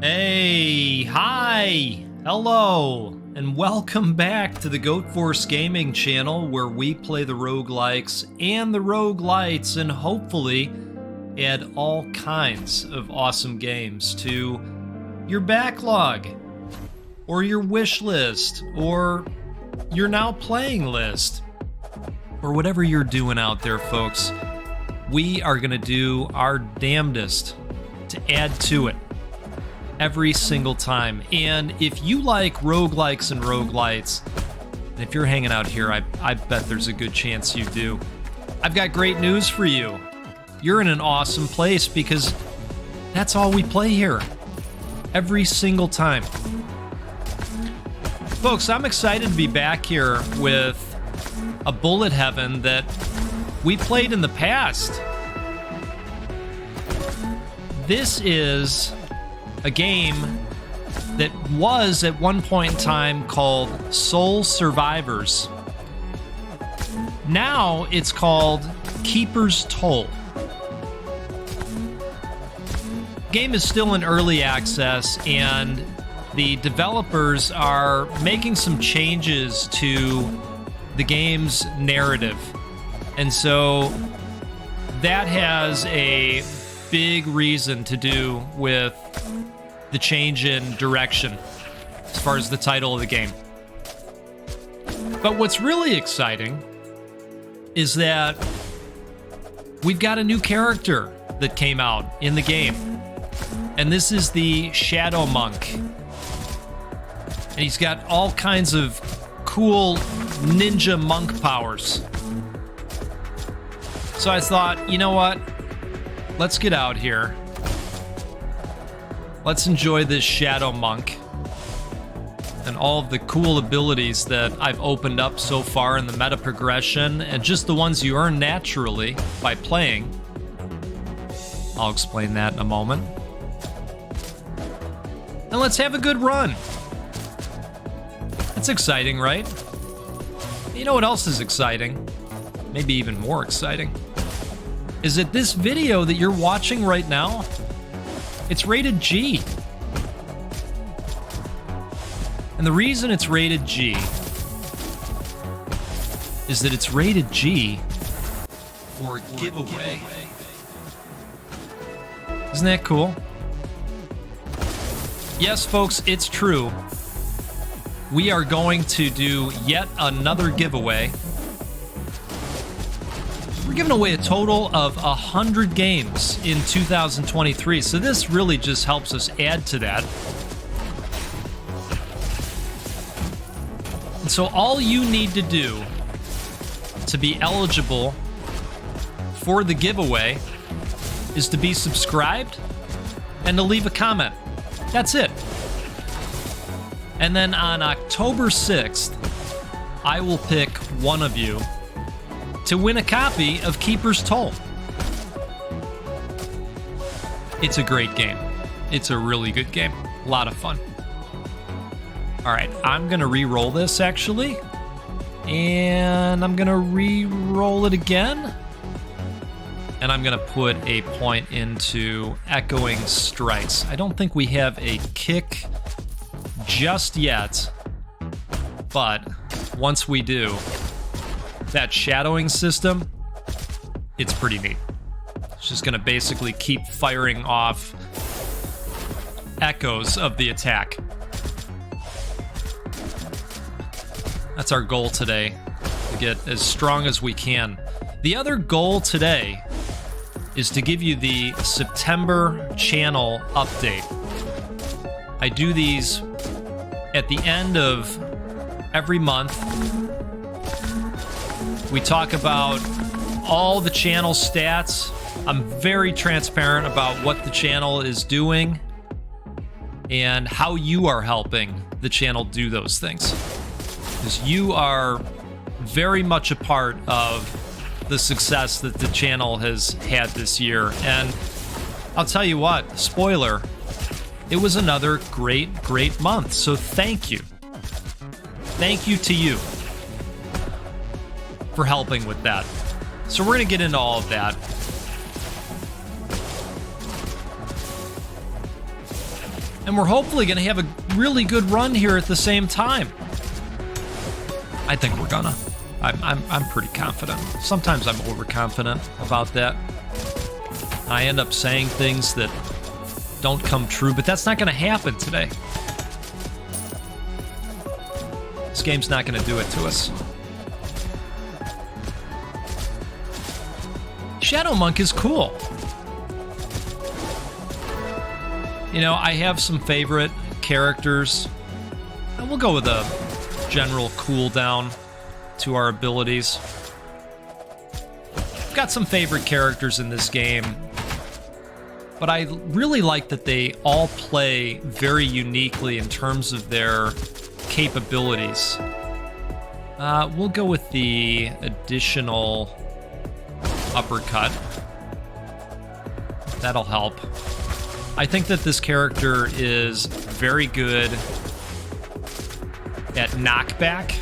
Hey, hi, hello, and welcome back to the Goat Force Gaming channel where we play the roguelikes and the roguelites and hopefully add all kinds of awesome games to your backlog or your wish list or your now playing list or whatever you're doing out there, folks. We are going to do our damnedest to add to it every single time. And if you like roguelikes and roguelites, and if you're hanging out here, I bet there's a good chance you do. I've got great news for you. You're in an awesome place because that's all we play here. Every single time. Folks, I'm excited to be back here with a bullet heaven that we played in the past. This is a game that was at one point in time called Soul Survivors. Now it's called Keeper's Toll. The game is still in early access, and the developers are making some changes to the game's narrative. And so that has a big reason to do with the change in direction as far as the title of the game. But what's really exciting is that we've got a new character that came out in the game. And this is the Shadow Monk. And he's got all kinds of cool ninja monk powers. So I thought, you know what? Let's get out here. Let's enjoy this Shadow Monk and all of the cool abilities that I've opened up so far in the meta progression, and just the ones you earn naturally by playing. I'll explain that in a moment. And let's have a good run. It's exciting, right? You know what else is exciting? Maybe even more exciting. Is that this video that you're watching right now, it's rated G. And the reason it's rated G is that it's rated G for giveaway. Isn't that cool? Yes, folks, it's true. We are going to do yet another giveaway. We're giving away a total of 100 games in 2023, so this really just helps us add to that. And so all you need to do to be eligible for the giveaway is to be subscribed and to leave a comment. That's it. And then on October 6th, I will pick one of you to win a copy of Keeper's Toll. It's a great game. It's a really good game. A lot of fun. All right, I'm going to re-roll this, actually. And I'm going to re-roll it again. And I'm going to put a point into Echoing Strikes. I don't think we have a kick just yet. But once we do, that shadowing system, it's pretty neat. It's just going to basically keep firing off echoes of the attack. That's our goal today, to get as strong as we can. The other goal today is to give you the September channel update. I do these at the end of every month. We talk about all the channel stats. I'm very transparent about what the channel is doing and how you are helping the channel do those things. Because you are very much a part of the success that the channel has had this year. And I'll tell you what, spoiler, it was another great month. So thank you. Thank you to you for helping with that. So we're going to get into all of that. And we're hopefully going to have a really good run here at the same time. I think we're gonna. I'm pretty confident. Sometimes I'm overconfident about that. I end up saying things that don't come true, but that's not going to happen today. This game's not going to do it to us. Shadow Monk is cool. You know, I have some favorite characters. And we'll go with a general cooldown to our abilities. I've got some favorite characters in this game, but I really like that they all play very uniquely in terms of their capabilities. We'll go with the additional uppercut. That'll help. I think that this character is very good at knockback.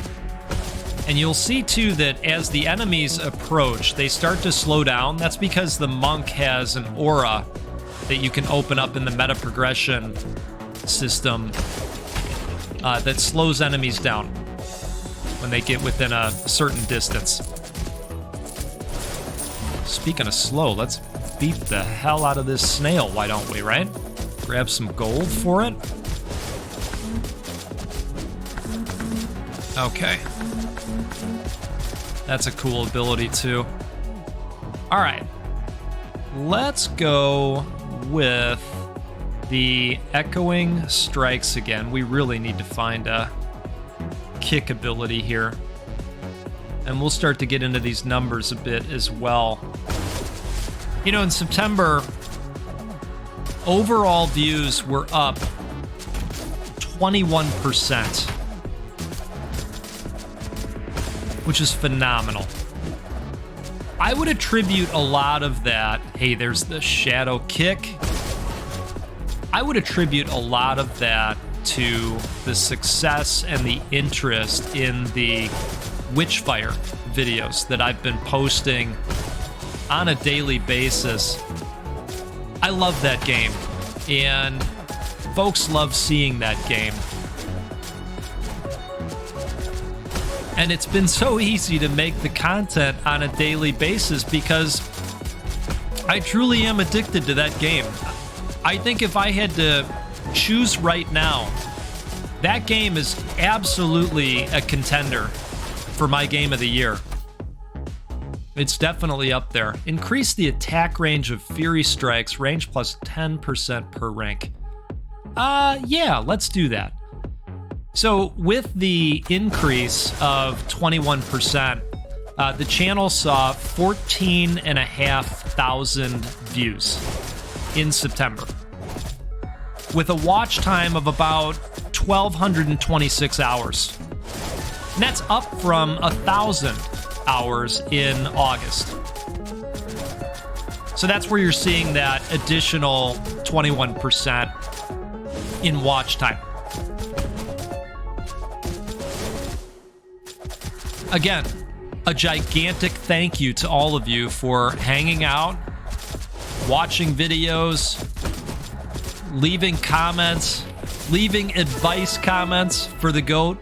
And you'll see too that as the enemies approach, they start to slow down. That's because the monk has an aura that you can open up in the meta progression system that slows enemies down when they get within a certain distance. Speaking of slow, let's beat the hell out of this snail, why don't we, right? Grab some gold for it. Okay. That's a cool ability too. All right. Let's go with the echoing strikes again. We really need to find a kick ability here. And we'll start to get into these numbers a bit as well. You know, in September, overall views were up 21%, which is phenomenal. I would attribute a lot of that. Hey, there's the shadow kick. I would attribute a lot of that to the success and the interest in the Witchfire videos that I've been posting on a daily basis. I love that game, and folks love seeing that game. And it's been so easy to make the content on a daily basis because I truly am addicted to that game. I think if I had to choose right now, that game is absolutely a contender for my game of the year. It's definitely up there. Increase the attack range of Fury Strikes, range plus 10% per rank. Yeah, let's do that. So with the increase of 21%, the channel saw 14,500 views in September, with a watch time of about 1,226 hours. And that's up from 1,000 hours in August. So that's where you're seeing that additional 21% in watch time. Again, a gigantic thank you to all of you for hanging out, watching videos, leaving comments, leaving advice comments for the GOAT.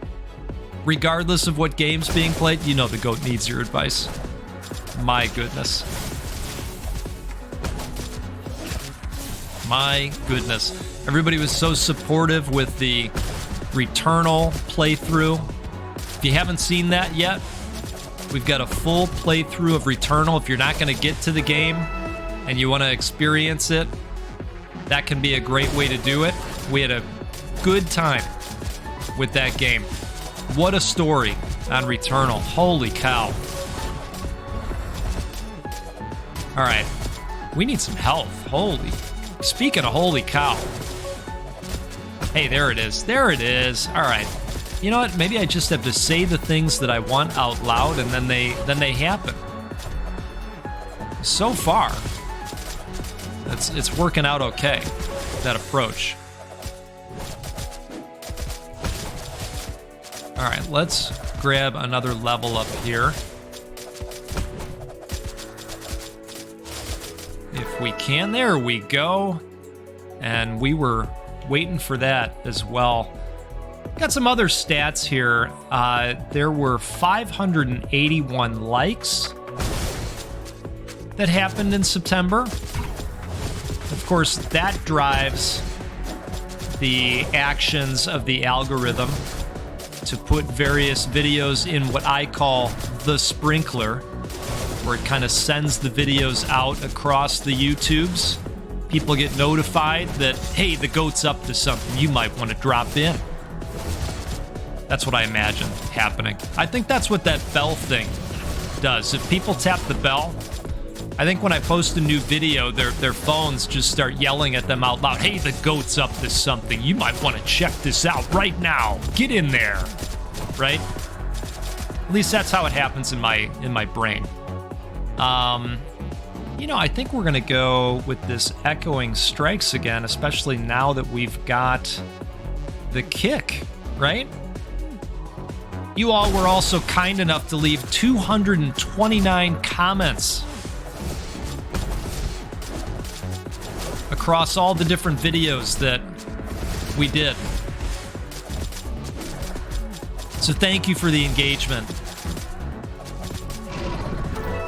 Regardless of what game's being played, you know the GOAT needs your advice. My goodness. My goodness. Everybody was so supportive with the Returnal playthrough. If you haven't seen that yet, we've got a full playthrough of Returnal. If you're not going to get to the game and you want to experience it, that can be a great way to do it. We had a good time with that game. What a story on Returnal. Holy cow. All right. We need some health. Holy. Speaking of holy cow. Hey, there it is. There it is. All right. You know what? Maybe I just have to say the things that I want out loud, and then they happen. So far, it's working out okay, that approach. All right, let's grab another level up here. If we can, there we go. And we were waiting for that as well. Got some other stats here. There were 581 likes that happened in September. Of course, that drives the actions of the algorithm to put various videos in what I call the sprinkler, where it kind of sends the videos out across the YouTubes. People get notified that, hey, the goat's up to something, you might want to drop in. That's what I imagine happening. I think that's what that bell thing does. If people tap the bell, I think when I post a new video, their phones just start yelling at them out loud, hey, the goat's up to something. You might want to check this out right now. Get in there, right? At least that's how it happens in my brain. I think we're going to go with this echoing strikes again, especially now that we've got the kick, right? You all were also kind enough to leave 229 comments across all the different videos that we did. So thank you for the engagement.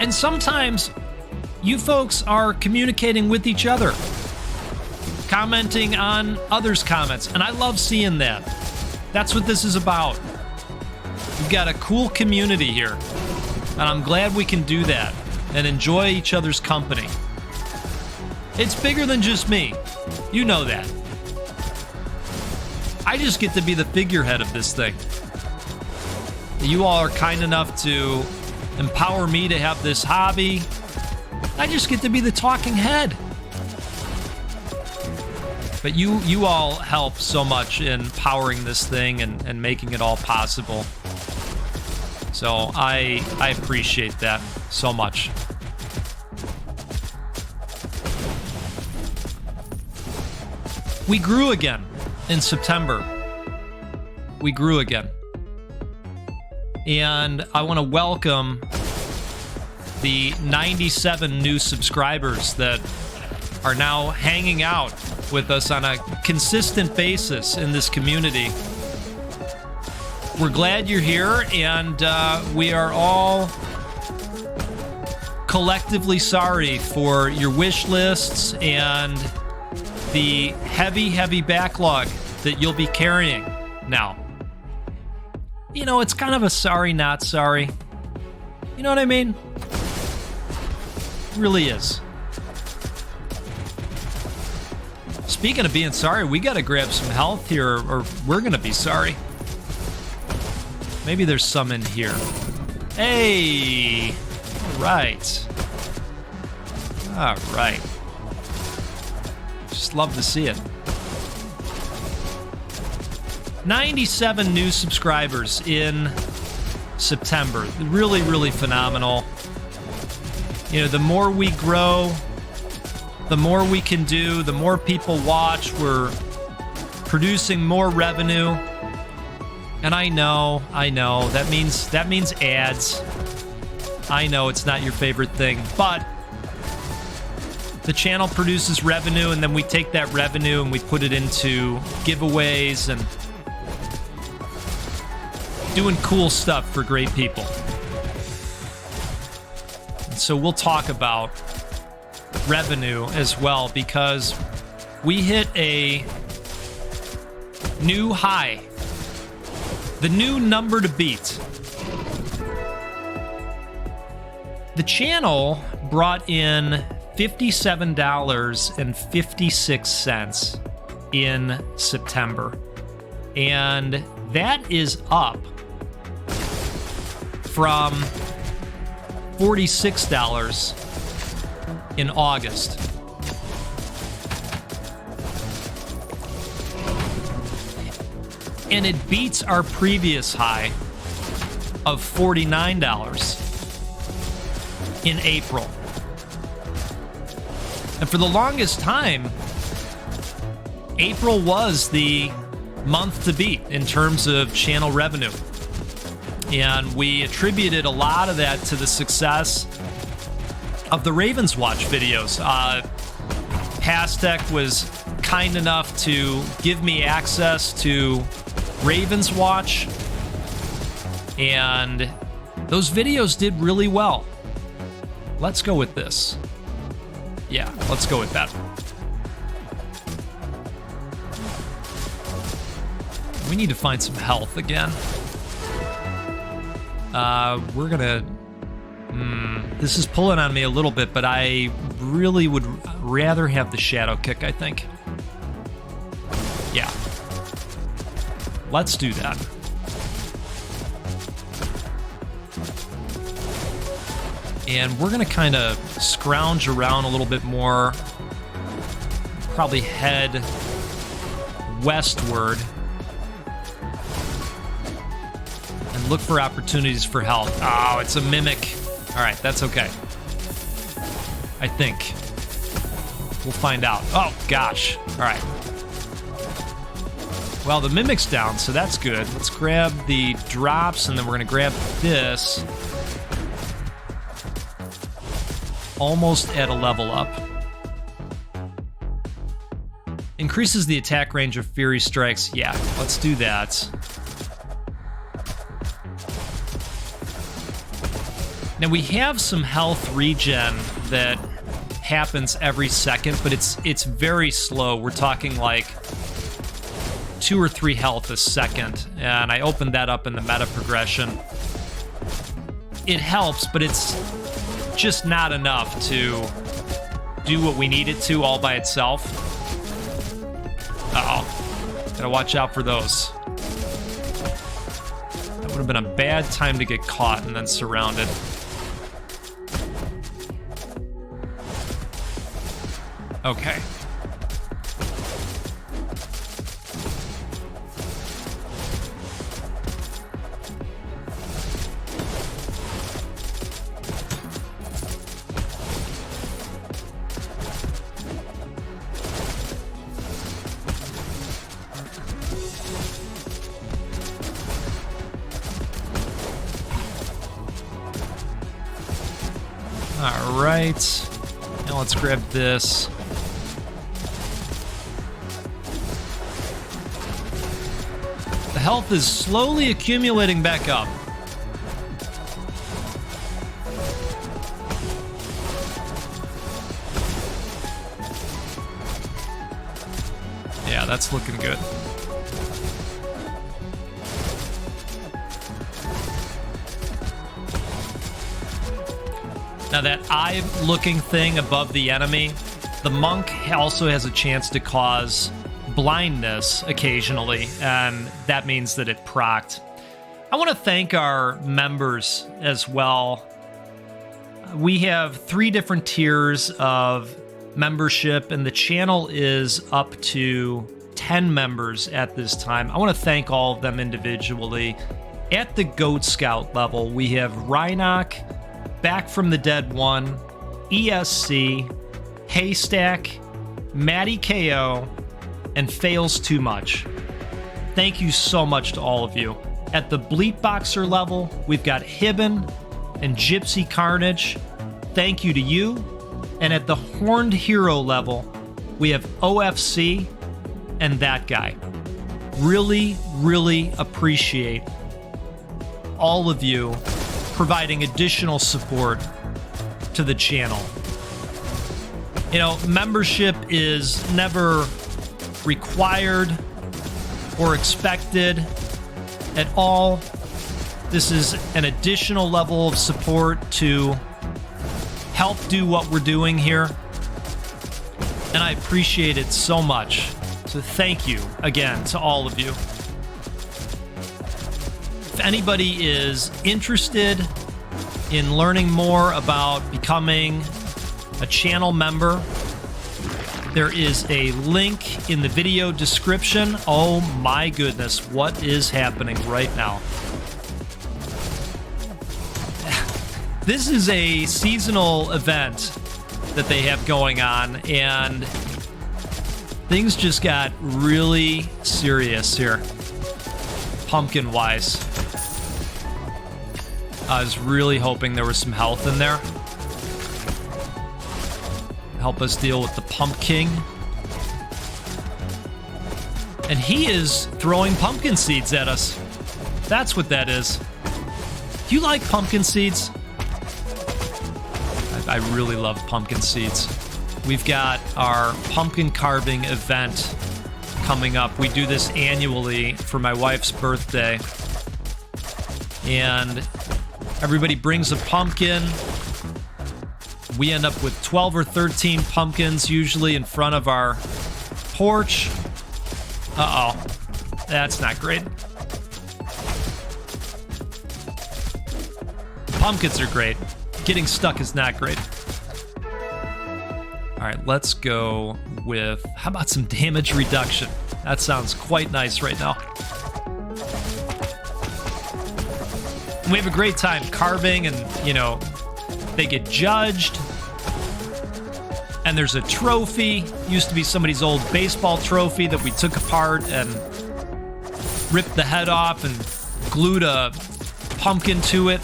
And sometimes you folks are communicating with each other, commenting on others' comments, and I love seeing that. That's what this is about. We've got a cool community here, and I'm glad we can do that and enjoy each other's company. It's bigger than just me. You know that. I just get to be the figurehead of this thing. You all are kind enough to empower me to have this hobby. I just get to be the talking head. But you all help so much in powering this thing and making it all possible. So I appreciate that so much. We grew again in September. We grew again. And I want to welcome the 97 new subscribers that are now hanging out with us on a consistent basis in this community. We're glad you're here, and we are all collectively sorry for your wish lists and the heavy backlog that you'll be carrying now. You know, it's kind of a sorry, not sorry. You know what I mean? It really is. Speaking of being sorry, we got to grab some health here, or we're going to be sorry. Maybe there's some in here. Hey! All right. All right. Just love to see it. 97 new subscribers in September. Really, really phenomenal. You know, the more we grow, the more we can do, the more people watch, we're producing more revenue. And I know, that means ads. I know it's not your favorite thing, but the channel produces revenue, and then we take that revenue and we put it into giveaways and doing cool stuff for great people. And so we'll talk about revenue as well, because we hit a new high. The new number to beat. The channel brought in $57.56 in September. And that is up from $46 in August. And it beats our previous high of $49 in April. And for the longest time, April was the month to beat in terms of channel revenue. And we attributed a lot of that to the success of the Ravens Watch videos. Pastek was kind enough to give me access to Raven's Watch, and those videos did really well. Let's go with this. Yeah, let's go with that. We need to find some health again. We're gonna... this is pulling on me a little bit, but I really would rather have the shadow kick, I think. Yeah. Let's do that. And we're gonna kind of scrounge around a little bit more. Probably head westward. And look for opportunities for health. Oh, it's a mimic. All right, that's okay. I think. We'll find out. Oh, gosh. All right. Well, the mimic's down, so that's good. Let's grab the drops, and then we're going to grab this. Almost at a level up. Increases the attack range of Fury Strikes. Yeah, let's do that. Now, we have some health regen that happens every second, but it's very slow. We're talking like 2 or 3 health a second, and I opened that up in the meta progression. It helps, but it's just not enough to do what we need it to all by itself. Uh-oh. Gotta watch out for those. That would have been a bad time to get caught and then surrounded. Okay. All right. Now let's grab this. The health is slowly accumulating back up. Yeah, that's looking good. Now that eye-looking thing above the enemy, the monk also has a chance to cause blindness occasionally, and that means that it procced. I want to thank our members as well. We have 3 different tiers of membership, and the channel is up to 10 members at this time. I want to thank all of them individually. At the Goat Scout level, we have Rhinoc, Back from the Dead 1, ESC, Haystack, Matty KO, and Fails Too Much. Thank you so much to all of you. At the Bleep Boxer level, we've got Hibben and Gypsy Carnage. Thank you to you. And at the Horned Hero level, we have OFC and that guy. Really, really appreciate all of you providing additional support to the channel. You know, membership is never required or expected at all. This is an additional level of support to help do what we're doing here, and I appreciate it so much. So thank you again to all of you. If anybody is interested in learning more about becoming a channel member, there is a link in the video description. Oh my goodness, what is happening right now? This is a seasonal event that they have going on, and things just got really serious here, pumpkin-wise. I was really hoping there was some health in there. Help us deal with the pumpkin. And he is throwing pumpkin seeds at us. That's what that is. Do you like pumpkin seeds? I really love pumpkin seeds. We've got our pumpkin carving event coming up. We do this annually for my wife's birthday. And everybody brings a pumpkin. We end up with 12 or 13 pumpkins, usually in front of our porch. Uh-oh. That's not great. Pumpkins are great. Getting stuck is not great. All right, let's go with... How about some damage reduction? That sounds quite nice right now. We have a great time carving and, you know, they get judged. And there's a trophy. Used to be somebody's old baseball trophy that we took apart and ripped the head off and glued a pumpkin to it.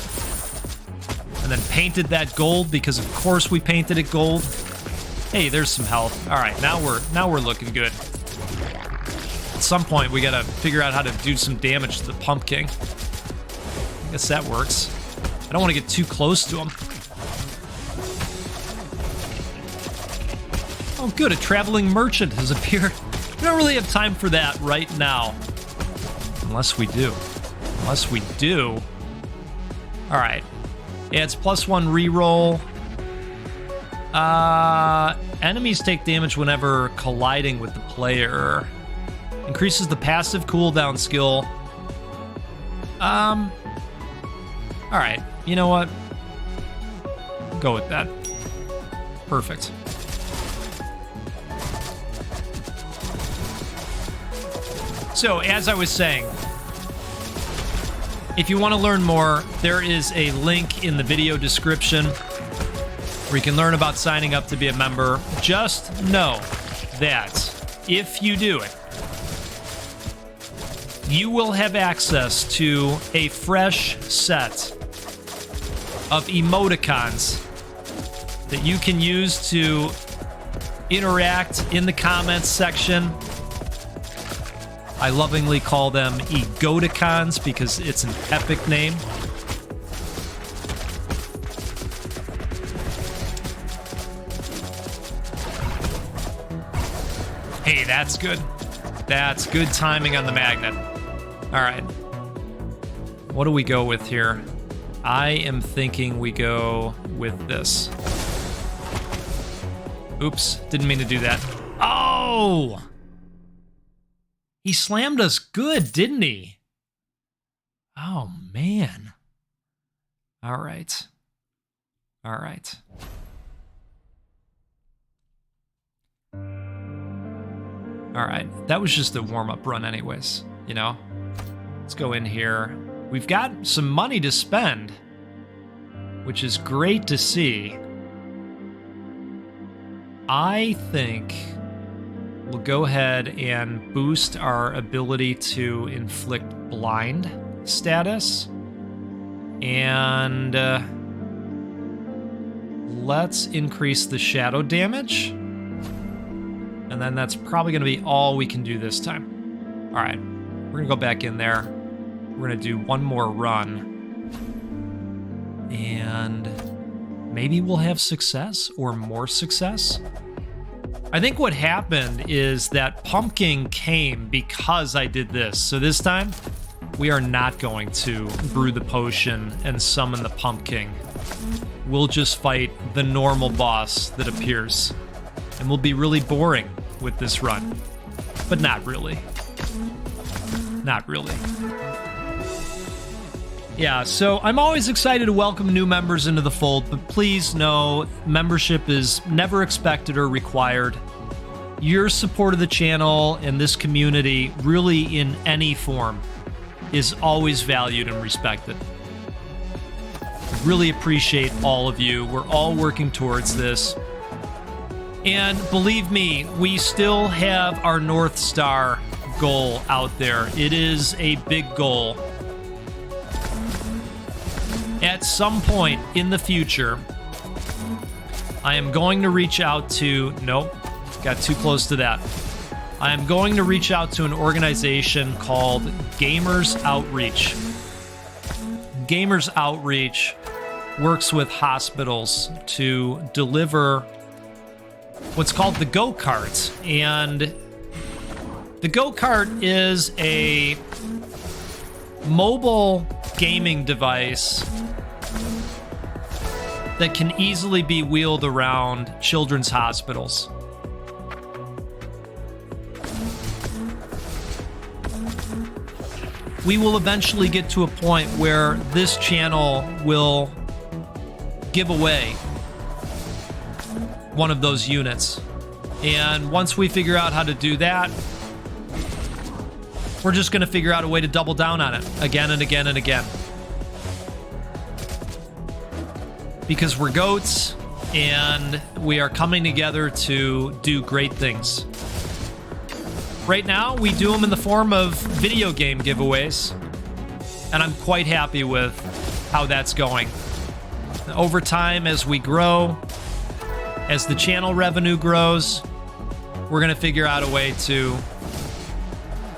And then painted that gold because of course we painted it gold. Hey, there's some health. All right, now we're looking good. At some point we gotta figure out how to do some damage to the pumpkin. I guess that works. I don't want to get too close to him. Oh, good, a traveling merchant has appeared. We don't really have time for that right now. Unless we do. Unless we do. All right. Adds +1 reroll. Enemies take damage whenever colliding with the player. Increases the passive cooldown skill. All right. You know what? Go with that. Perfect. So, as I was saying, if you want to learn more, there is a link in the video description where you can learn about signing up to be a member. Just know that if you do it, you will have access to a fresh set of emoticons that you can use to interact in the comments section. I lovingly call them egoticons because it's an epic name. Hey, that's good. That's good timing on the magnet. All right. What do we go with here? I am thinking we go with this. Oops, didn't mean to do that. Oh! He slammed us good, didn't he? Oh, man. All right. All right. All right. That was just a warm-up run anyways, you know? Let's go in here. We've got some money to spend, which is great to see. I think we'll go ahead and boost our ability to inflict blind status. And let's increase the shadow damage. And then that's probably going to be all we can do this time. All right, we're going to go back in there. We're going to do one more run. And maybe we'll have success or more success. I think what happened is that pumpkin came because I did this. So this time, we are not going to brew the potion and summon the pumpkin. We'll just fight the normal boss that appears. And we'll be really boring with this run. But not really. Not really. Yeah, so I'm always excited to welcome new members into the fold, but please know membership is never expected or required. Your support of the channel and this community, really in any form, is always valued and respected. Really appreciate all of you. We're all working towards this. And believe me, we still have our North Star goal out there. It is a big goal. At some point in the future, I am going to reach out to... Nope, got too close to that. I'm going to reach out to an organization called Gamers Outreach. Gamers Outreach works with hospitals to deliver what's called the go-kart. And the go-kart is a mobile gaming device that can easily be wheeled around children's hospitals. We will eventually get to a point where this channel will give away one of those units. And once we figure out how to do that, we're just going to figure out a way to double down on it again and again and again. Because we're goats and we are coming together to do great things. Right now, we do them in the form of video game giveaways, and I'm quite happy with how that's going. Over time, as we grow, as the channel revenue grows, we're going to figure out a way to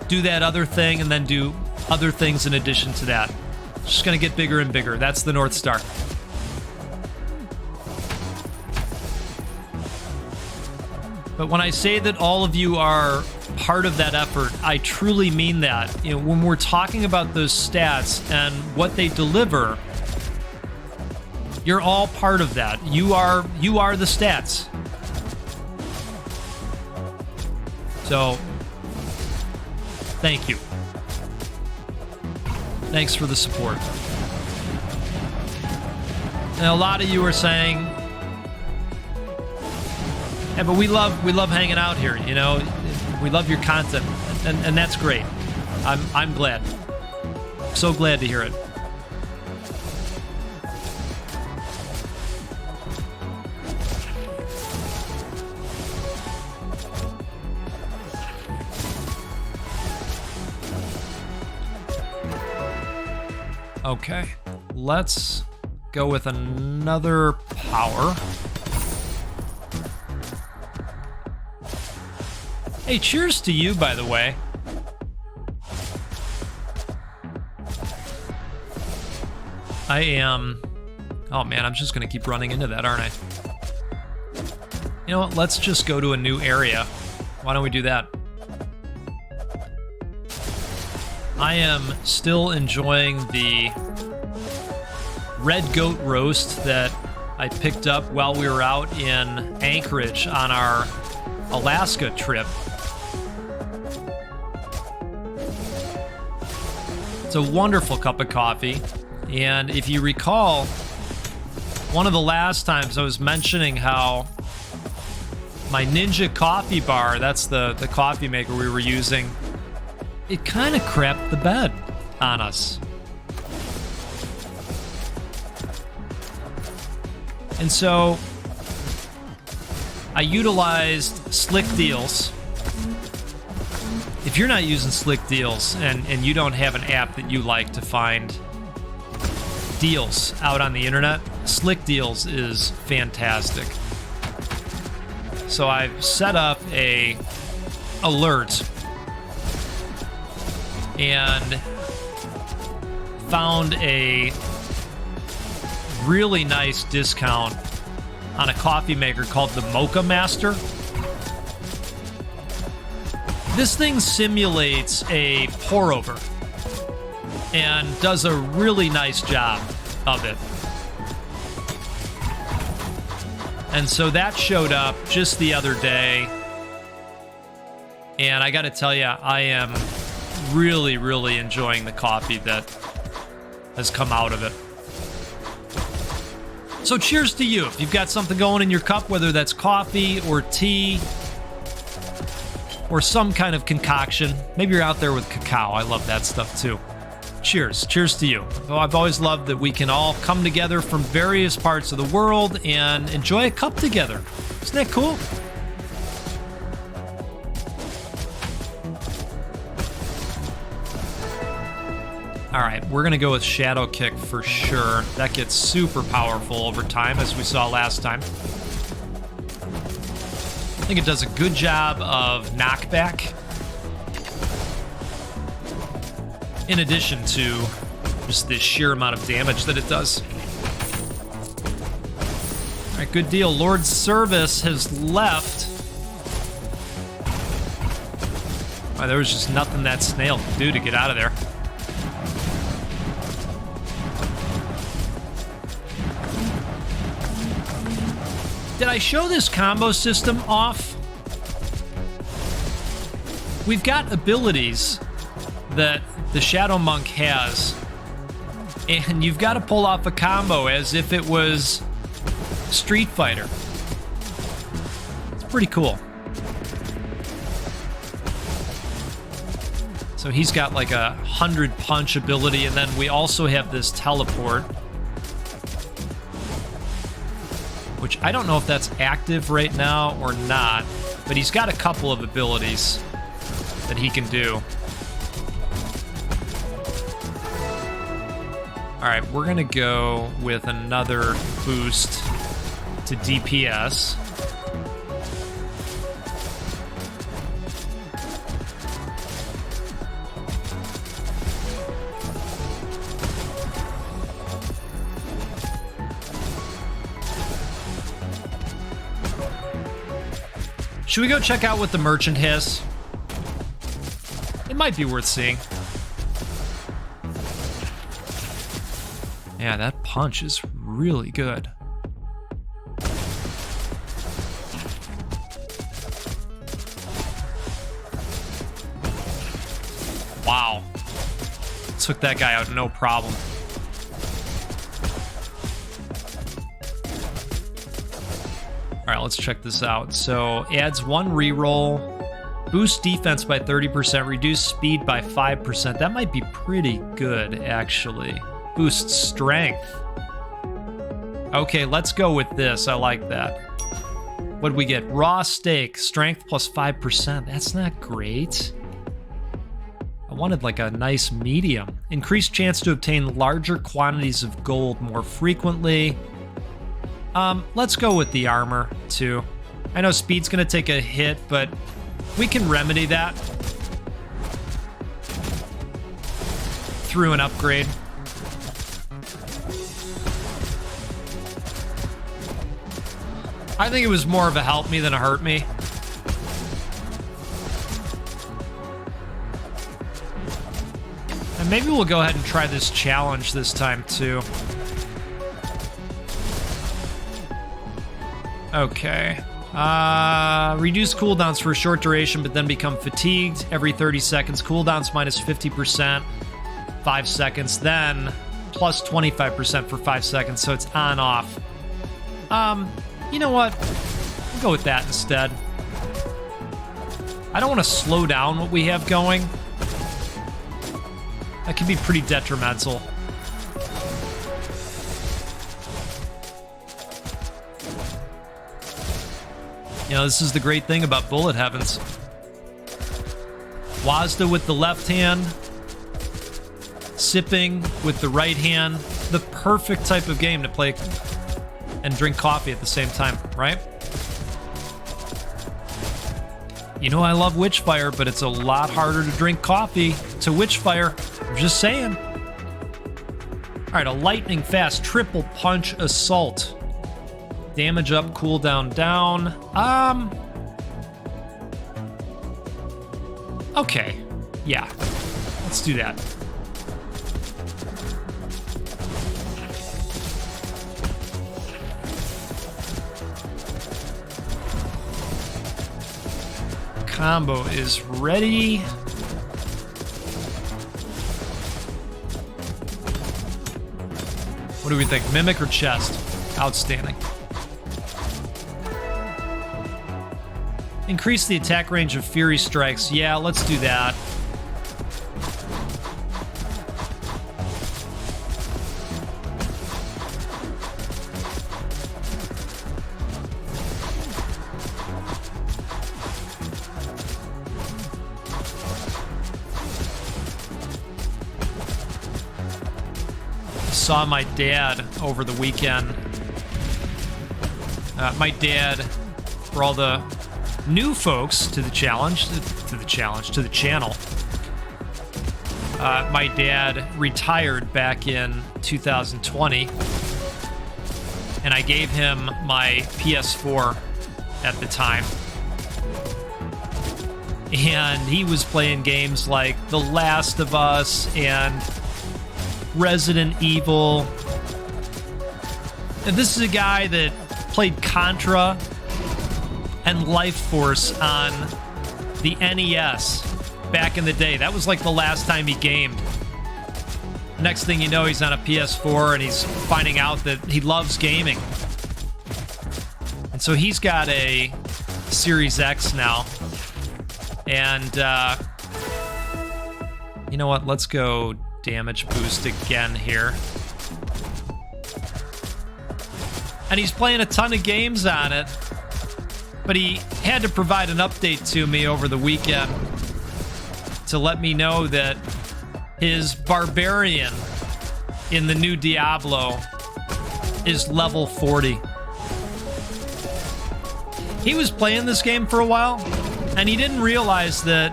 do that other thing and then do other things in addition to that. It's just going to get bigger and bigger. That's the North Star. But when I say that all of you are part of that effort, I truly mean that. You know, when we're talking about those stats and what they deliver, you're all part of that. You are the stats. So, thank you. Thanks for the support. And a lot of you are saying, yeah, but we love hanging out here, you know. We love your content, and that's great. I'm glad. So glad to hear it. Okay, let's go with another power. Hey, cheers to you, by the way. I am... Oh, man, I'm just going to keep running into that, aren't I? You know what? Let's just go to a new area. Why don't we do that? I am still enjoying the red goat roast that I picked up while we were out in Anchorage on our Alaska trip. It's a wonderful cup of coffee, and if you recall, one of the last times I was mentioning how my Ninja coffee bar, that's the coffee maker we were using, it kind of crapped the bed on us. And so I utilized Slick Deals. If you're not using Slick Deals and you don't have an app that you like to find deals out on the internet, Slick Deals is fantastic. So I've set up a alert and found a really nice discount on a coffee maker called the Mocha Master. This thing simulates a pour over and does a really nice job of it. And so that showed up just the other day. And I got to tell you, I am really, really enjoying the coffee that has come out of it. So cheers to you. If you've got something going in your cup, whether that's coffee or tea or some kind of concoction. Maybe you're out there with cacao. I love that stuff too. Cheers. Cheers to you. I've always loved that we can all come together from various parts of the world and enjoy a cup together. Isn't that cool? All right, we're going to go with Shadow Kick for sure. That gets super powerful over time, as we saw last time. think it does a good job of knockback. In addition to just the sheer amount of damage that it does. All right, good deal. Lord's Service has left. Oh, there was just nothing that snail could do to get out of there. Did I show this combo system off? We've got abilities that the Shadow Monk has, and you've got to pull off a combo as if it was Street Fighter. It's pretty cool. So he's got like a 100 punch ability, and then we also have this teleport, which I don't know if that's active right now or not, but he's got a couple of abilities that he can do. All right, we're gonna go with another boost to DPS. Should we go check out what the merchant has? It might be worth seeing. Yeah, that punch is really good. Wow. Took that guy out, no problem. All right, let's check this out. So, adds 1 reroll, boost defense by 30%, reduce speed by 5%. That might be pretty good, actually. Boost strength. Okay, let's go with this. I like that. What do we get? Raw steak, strength plus 5%. That's not great. I wanted like a nice medium. Increased chance to obtain larger quantities of gold more frequently. Let's go with the armor, too. I know speed's gonna take a hit, but we can remedy that through an upgrade. I think it was more of a help me than a hurt me. And maybe we'll go ahead and try this challenge this time, too. Okay. Reduce cooldowns for a short duration, but then become fatigued every 30 seconds. Cooldowns minus 50%, 5 seconds. Then plus 25% for 5 seconds, so it's on-off. You know what? We'll go with that instead. I don't want to slow down what we have going. That can be pretty detrimental. You know, this is the great thing about Bullet Heavens. Wazda with the left hand, sipping with the right hand. The perfect type of game to play and drink coffee at the same time, right? You know I love Witchfire, but it's a lot harder to drink coffee to Witchfire. I'm just saying. All right, a lightning fast triple punch assault. Damage up, cooldown down. Okay. Yeah. Let's do that. Combo is ready. What do we think? Mimic or chest? Outstanding. Increase the attack range of Fury Strikes. Yeah, let's do that. Saw my dad over the weekend. My dad, for all the new folks to the challenge, to the channel. My dad retired back in 2020, and I gave him my PS4 at the time. And he was playing games like The Last of Us and Resident Evil. And this is a guy that played Contra and Life Force on the NES back in the day. That was like the last time he gamed. Next thing you know, he's on a PS4 and he's finding out that he loves gaming. And so he's got a Series X now. And, you know what? Let's go damage boost again here. And he's playing a ton of games on it. But he had to provide an update to me over the weekend to let me know that his barbarian in the new Diablo is level 40. He was playing this game for a while, and he didn't realize that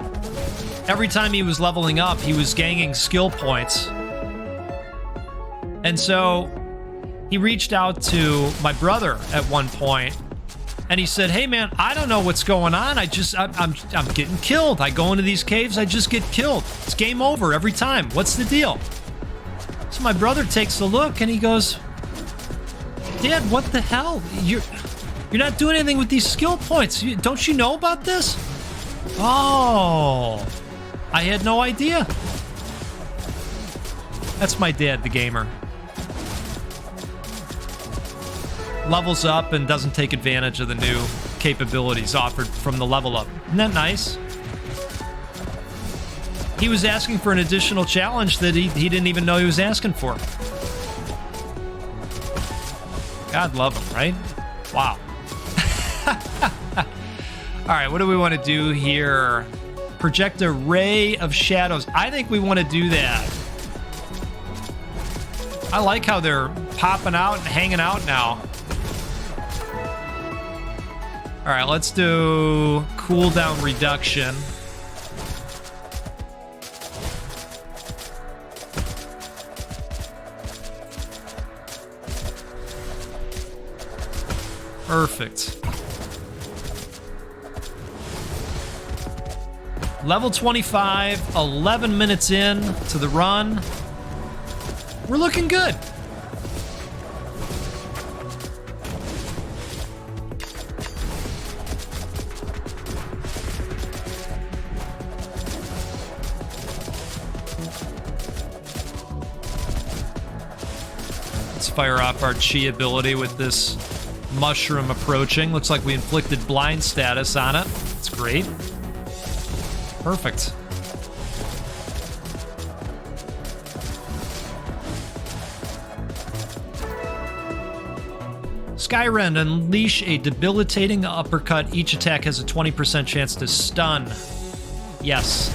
every time he was leveling up, he was gaining skill points. And so he reached out to my brother at one point, and he said, "Hey man, I don't know what's going on. I'm getting killed. I go into these caves, I just get killed. It's game over every time. What's the deal?" So my brother takes a look and he goes, "Dad, what the hell? You're not doing anything with these skill points. Don't you know about this?" "Oh, I had no idea." That's my dad, the gamer. Levels up and doesn't take advantage of the new capabilities offered from the level up. Isn't that nice? He was asking for an additional challenge that he didn't even know he was asking for. God love him, right? Wow. All right, what do we want to do here? Project a ray of shadows. I think we want to do that. I like how they're popping out and hanging out now. All right, let's do cooldown reduction. Perfect. Level 25, 11 minutes in to the run. We're looking good. Let's fire off our chi ability with this mushroom approaching. Looks like we inflicted blind status on it. It's great. Perfect. Skyren, unleash a debilitating uppercut. Each attack has a 20% chance to stun. Yes.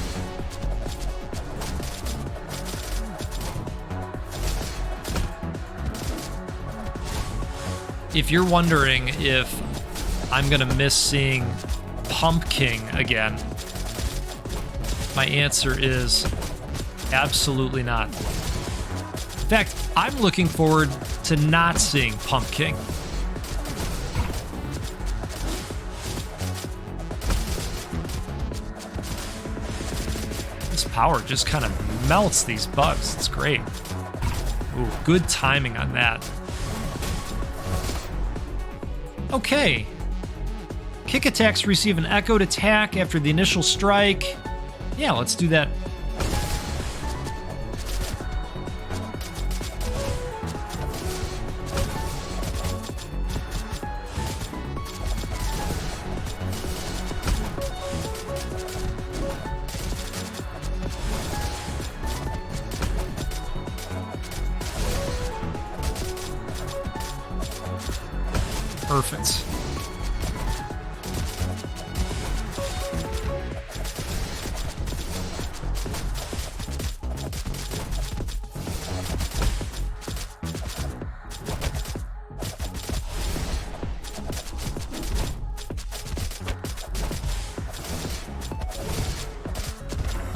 If you're wondering if I'm gonna miss seeing Pumpkin again, my answer is absolutely not. In fact, I'm looking forward to not seeing Pumpkin. This power just kind of melts these bugs. It's great. Ooh, good timing on that. Okay. Kick attacks receive an echoed attack after the initial strike. Yeah, let's do that. Perfect.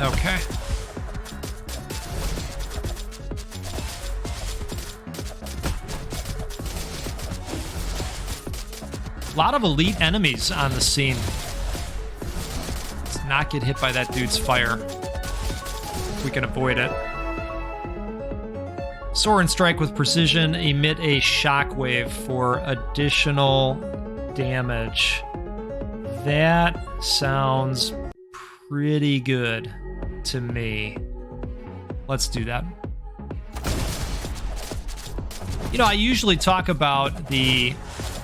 Okay. A lot of elite enemies on the scene. Let's not get hit by that dude's fire. If we can avoid it. Soar and strike with precision. Emit a shockwave for additional damage. That sounds pretty good to me. Let's do that. You know, I usually talk about the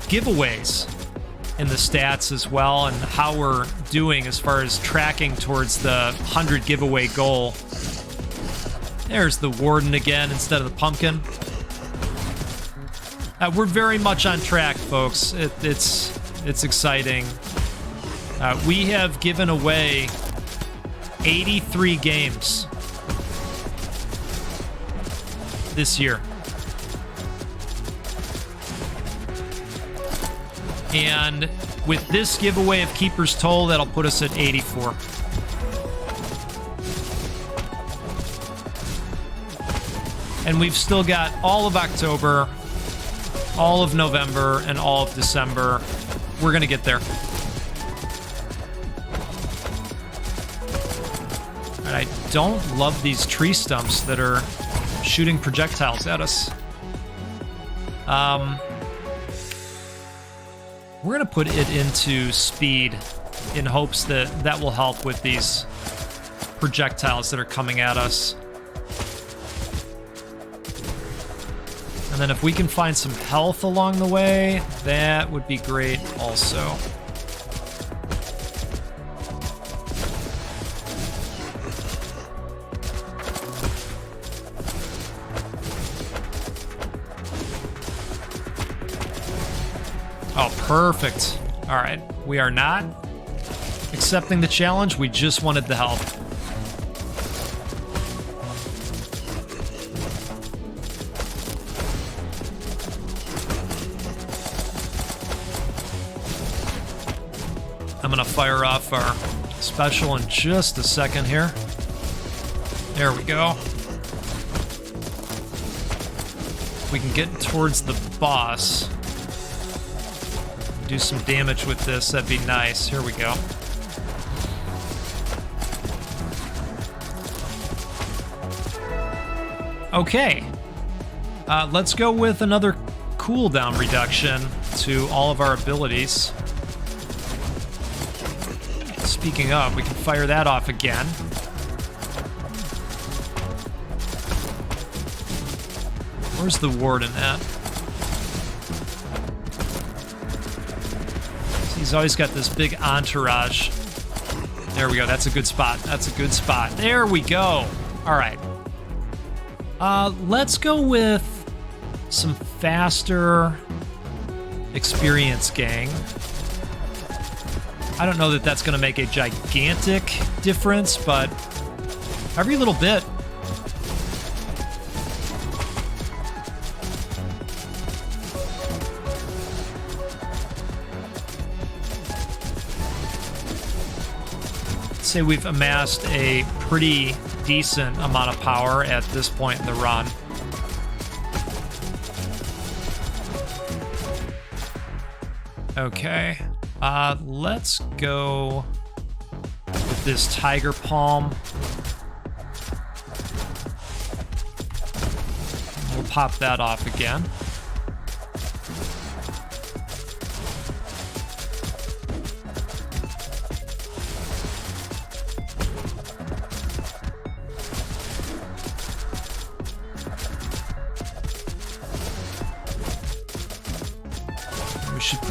giveaways in the stats as well and how we're doing as far as tracking towards the 100 giveaway goal. There's the warden again instead of the pumpkin. We're very much on track, folks. It's exciting. We have given away 83 games this year. And with this giveaway of Keeper's Toll, that'll put us at 84. And we've still got all of October, all of November, and all of December. We're going to get there. And I don't love these tree stumps that are shooting projectiles at us. We're going to put it into speed in hopes that that will help with these projectiles that are coming at us. And then if we can find some health along the way, that would be great also. Oh, perfect. All right, we are not accepting the challenge. We just wanted the help. I'm gonna fire off our special in just a second here. There we go. We can get towards the boss. Do some damage with this, that'd be nice. Here we go. Okay. Let's go with another cooldown reduction to all of our abilities. Speaking of, we can fire that off again. Where's the warden at? He's always got this big entourage. There we go. That's a good spot. That's a good spot. There we go. All right. Let's go with some faster experience gang. I don't know that that's going to make a gigantic difference, but every little bit. Say we've amassed a pretty decent amount of power at this point in the run. Okay, let's go with this tiger palm. We'll pop that off again.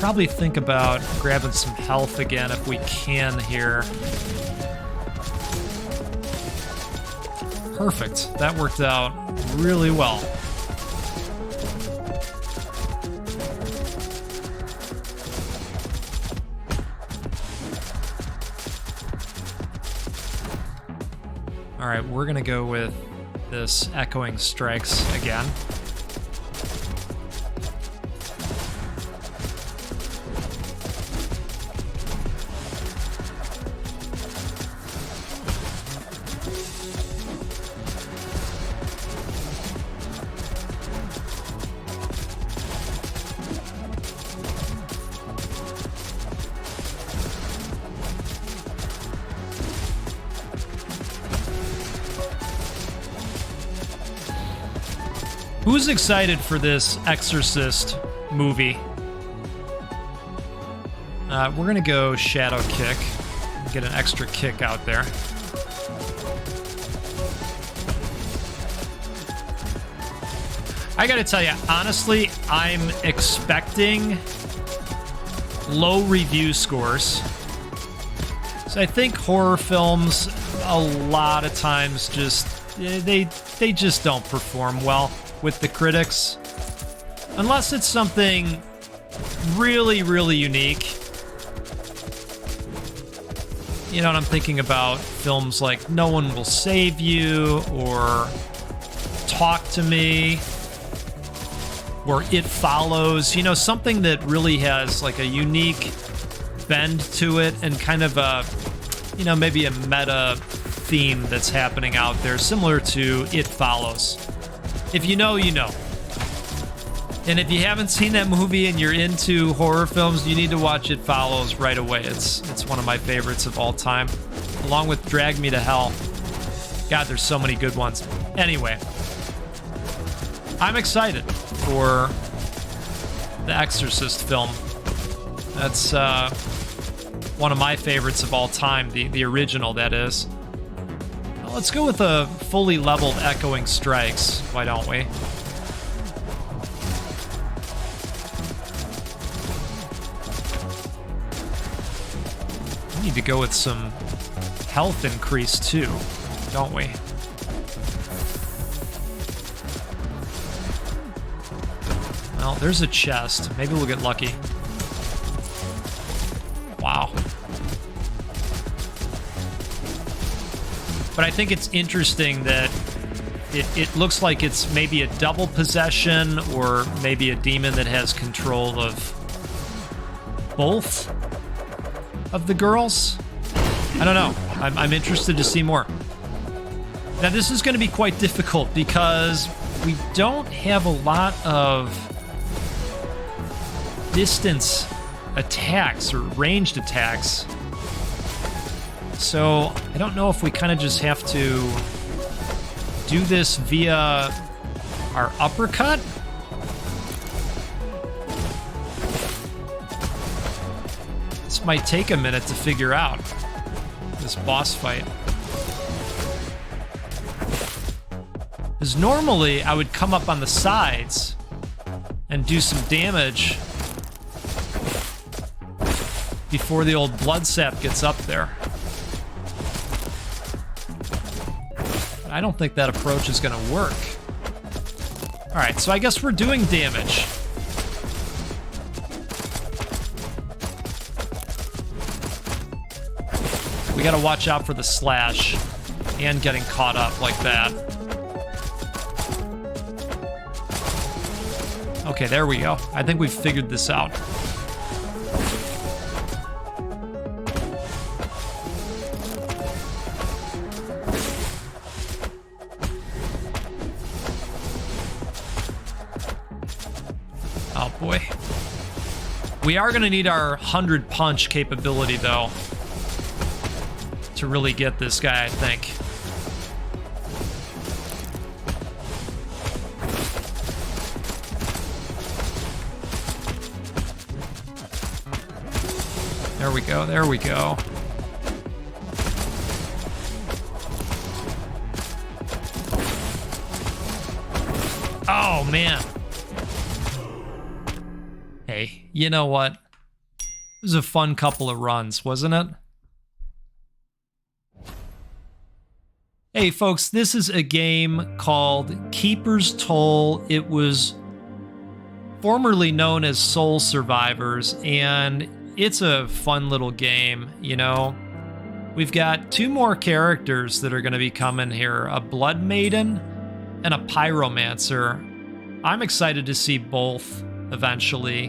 Probably think about grabbing some health again if we can here. Perfect. That worked out really well. All right, we're gonna go with this echoing strikes again. Who's excited for this Exorcist movie? We're gonna go Shadow Kick. Get an extra kick out there. I gotta tell you, honestly, I'm expecting low review scores. So I think horror films, a lot of times, they just don't perform well with the critics. Unless it's something really, really unique. You know what I'm thinking about? Films like No One Will Save You, or Talk to Me, or It Follows. You know, something that really has like a unique bend to it and kind of a, you know, maybe a meta theme that's happening out there, similar to It Follows. If you know, you know. And if you haven't seen that movie and you're into horror films, you need to watch It Follows right away. It's one of my favorites of all time, along with Drag Me to Hell. God, there's so many good ones. Anyway, I'm excited for the Exorcist film. That's one of my favorites of all time, the original, that is. Well, let's go with a fully leveled Echoing Strikes, why don't we? We need to go with some health increase too, don't we? Well, there's a chest. Maybe we'll get lucky. Wow. But I think it's interesting that it looks like it's maybe a double possession, or maybe a demon that has control of both of the girls. I don't know. I'm interested to see more. Now, this is going to be quite difficult because we don't have a lot of distance attacks or ranged attacks. So I don't know if we kind of just have to do this via our uppercut. This might take a minute to figure out, this boss fight. Because normally I would come up on the sides and do some damage before the old blood sap gets up there. But I don't think that approach is going to work. Alright, so I guess we're doing damage. We gotta watch out for the slash and getting caught up like that. Okay, there we go. I think we've figured this out. Oh boy. We are gonna need our 100 punch capability though, to really get this guy, I think. There we go, there we go. Oh, man. Hey, you know what? It was a fun couple of runs, wasn't it? Hey folks, this is a game called Keeper's Toll. It was formerly known as Soul Survivors, and it's a fun little game, you know. We've got two more characters that are going to be coming here, a Blood Maiden and a Pyromancer. I'm excited to see both eventually.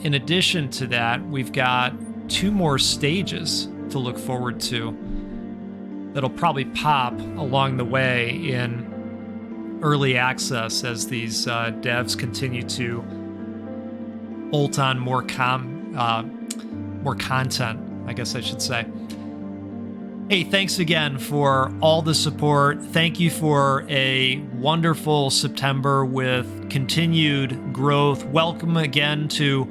In addition to that, we've got two more stages to look forward to that'll probably pop along the way in early access as these devs continue to bolt on more content, I guess I should say. Hey, thanks again for all the support. Thank you for a wonderful September with continued growth. Welcome again to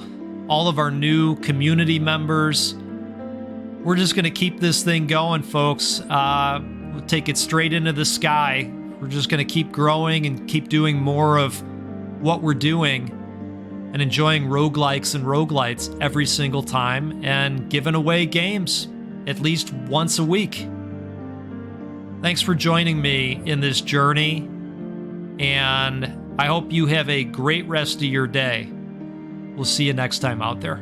all of our new community members. We're just going to keep this thing going, folks. We'll take it straight into the sky. We're just going to keep growing and keep doing more of what we're doing and enjoying roguelikes and roguelites every single time and giving away games at least once a week. Thanks for joining me in this journey, and I hope you have a great rest of your day. We'll see you next time out there.